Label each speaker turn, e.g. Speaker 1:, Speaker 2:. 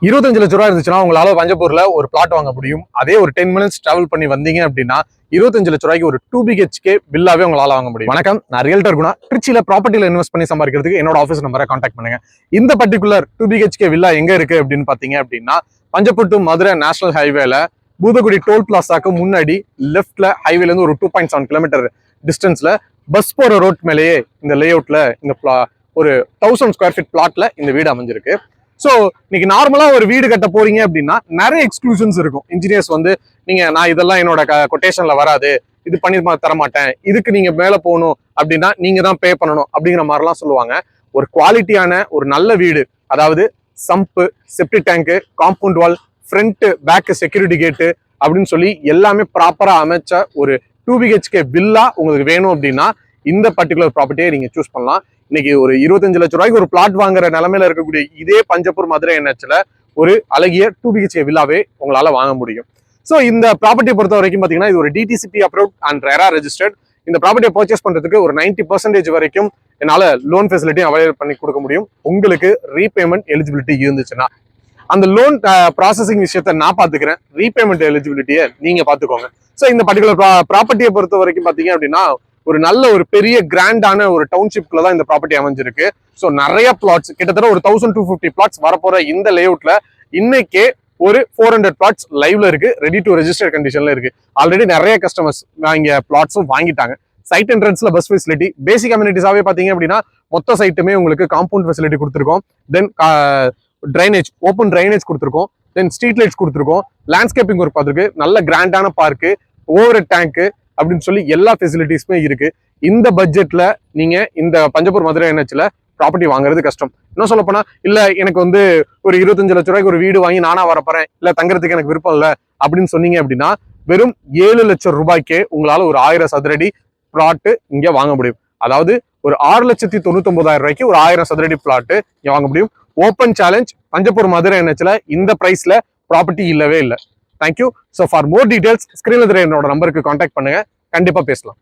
Speaker 1: 25 லட்ச ரூபா இருந்துச்சுன்னா உங்களால பஞ்சப்பூர்ல ஒரு பிளாட் வாங்க முடியும். அதே ஒரு 10 மினிட்ஸ் டிராவல் பண்ணி வந்தீங்க அப்படின்னா 25 லட்ச ரூபாய்க்கு ஒரு 2 BHK வில்லாவே உங்களால வாங்க முடியும். வணக்கம், நான் ரியல்டர் குணா. திருச்சியில ப்ராப்பர்ட்டியில இன்வெஸ்ட் பண்ணி சம்பாதிக்கிறதுக்கு என்னோட ஆஃபீஸ் நம்பரை கான்டாக்ட் பண்ணுங்க. இந்த பர்டிகுலர் 2 BHK வில்லா எங்க இருக்கு அப்படின்னு பாத்தீங்க அப்படின்னா, பஞ்சப்பூர் டு மதுரை நேஷனல் ஹைவேல பூதகுடி டோல் பிளாசாக்கு முன்னாடி லெஃப்ட்ல ஹைவேல இருந்து ஒரு 2.7 கிலோமீட்டர் டிஸ்டன்ஸ்ல பஸ் போற ரோட் மேலேயே இந்த லே அவுட்ல இந்த ஒரு 1000 ஸ்கொயர் ஃபீட் பிளாட்ல இந்த வீடு அமைஞ்சிருக்கு. ஸோ இன்னைக்கு நார்மலா ஒரு வீடு கட்ட போறீங்க அப்படின்னா நிறைய எக்ஸ்க்ளூஷன்ஸ் இருக்கும். இன்ஜினியர்ஸ் வந்து நான் இதெல்லாம் என்னோட கொட்டேஷன்ல வராது, இது பண்ணி தர மாட்டேன், இதுக்கு நீங்க மேல போகணும் அப்படின்னா நீங்க தான் பே பண்ணணும் அப்படிங்கிற மாதிரிலாம் சொல்லுவாங்க. ஒரு குவாலிட்டியான ஒரு நல்ல வீடு, அதாவது sump, septic tank, compound wall, front back security gate அப்படின்னு சொல்லி எல்லாமே ப்ராப்பரா அமைச்ச ஒரு 2 BHK வில்லா உங்களுக்கு வேணும் அப்படின்னா இந்த பர்டிகுலர் ப்ராப்பர்ட்டியை நீங்க சூஸ் பண்ணலாம். இன்னைக்கு ஒரு 25 லட்ச ரூபாய்க்கு ஒரு பிளாட் வாங்குற நிலைமையில இருக்கக்கூடிய இதே பஞ்சப்பூர் மதுரை NHல ஒரு அழகிய 2 BHK வில்லாவே உங்களால வாங்க முடியும். ஸோ இந்த ப்ராப்பர்ட்டியை பொறுத்த வரைக்கும் பாத்தீங்கன்னா இது ஒரு DTCP approved and RERA registered. இந்த ப்ராப்பர்ட்டியை பர்ச்சேஸ் பண்றதுக்கு ஒரு 90% வரைக்கும் என்னால லோன் ஃபெசிலிட்டி அவைலபிள் பண்ணி கொடுக்க முடியும். உங்களுக்கு ரீபேமெண்ட் எலிஜிபிலிட்டி இருந்துச்சுன்னா அந்த லோன் ப்ராசஸிங் விஷயத்த நான் பாத்துக்கிறேன், ரீபேமெண்ட் எலிஜிபிலிட்டியை நீங்க பாத்துக்கோங்க. ஸோ இந்த பர்டிகுலர் ப்ராப்பர்ட்டியை பொறுத்த வரைக்கும் பாத்தீங்க அப்படின்னா ஒரு நல்ல ஒரு பெரிய கிராண்டான ஒரு டவுன்ஷிப்ல தான் இந்த ப்ராப்பர்ட்டி அமைஞ்சிருக்கு. ஸோ நிறைய பிளாட்ஸ், கிட்டத்தட்ட ஒரு 1250 பிளாட்ஸ் வரப்போற இந்த லேஅவுட்ல இன்னைக்கே ஒரு 400 பிளாட்ஸ் லைவ்ல இருக்கு, ரெடி டு ரெஜிஸ்டர் கண்டிஷன்ல இருக்கு. ஆல்ரெடி நிறைய கஸ்டமர்ஸ் இங்க பிளாட்ஸும் வாங்கிட்டாங்க. சைட் என்ட்ரன்ஸ்ல பஸ் ஃபெசிலிட்டி, பேசிக் கம்யூனிட்டிஸாவே பாத்தீங்க அப்படின்னா மொத்த சைட்டுமே உங்களுக்கு காம்பவுண்ட் ஃபெசிலிட்டி கொடுத்துருக்கோம். தென் ட்ரைனேஜ், ஓப்பன் ட்ரைனேஜ் கொடுத்துருக்கோம். தென் ஸ்ட்ரீட் லைட்ஸ் கொடுத்துருக்கோம். லேண்ட்ஸ்கேப்பிங் ஒர்க் பார்த்துருக்கு. நல்ல கிராண்டான பார்க்கு, ஓவர் டேங்க் அப்படின்னு சொல்லி எல்லா ஃபெசிலிட்டிஸுமே இருக்கு. இந்த பட்ஜெட்ல நீங்க இந்த பஞ்சப்பூர் மதுரை NHல ப்ராப்பர்ட்டி வாங்குறது கஷ்டம். இன்னும் சொல்ல போனா, இல்ல எனக்கு வந்து ஒரு 25 லட்ச ரூபாய்க்கு ஒரு வீடு வாங்கி நானா வரப்போறேன், இல்ல தங்குறதுக்கு எனக்கு விருப்பம் இல்லை அப்படின்னு சொன்னீங்க அப்படின்னா வெறும் 7 லட்சம் ரூபாய்க்கே உங்களால ஒரு 1000 சதுரடி பிளாட் இங்க வாங்க முடியும். அதாவது ஒரு 6,99,000 ரூபாய்க்கு ஒரு 1000 சதுரடி பிளாட் இங்க வாங்க முடியும். ஓப்பன் சேலஞ்ச், பஞ்சப்பூர் மதுரை NHல இந்த பிரைஸ்ல ப்ராப்பர்ட்டி இல்லவே இல்லை. Thank you. So for more details ஸ்கிரீன்ல தெரிய என்னோட நம்பருக்கு கான்டாக்ட் பண்ணுங்க, கண்டிப்பா பேசலாம்.